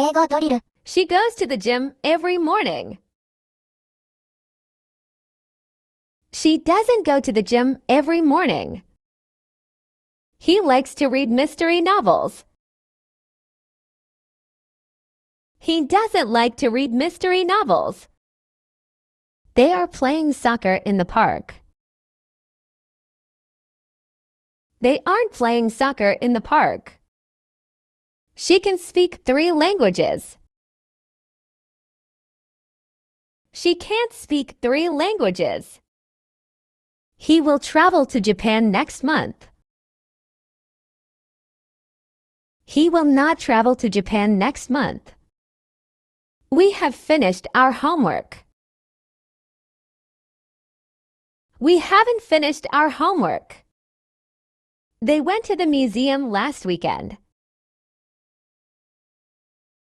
英語ドリル。 She goes to the gym every morning. She doesn't go to the gym every morning. He likes to read mystery novels. He doesn't like to read mystery novels. They are playing soccer in the park. They aren't playing soccer in the park. She can speak 3 languages. She can't speak 3 languages. He will travel to Japan next month. He will not travel to Japan next month. We have finished our homework. We haven't finished our homework. They went to the museum last weekend.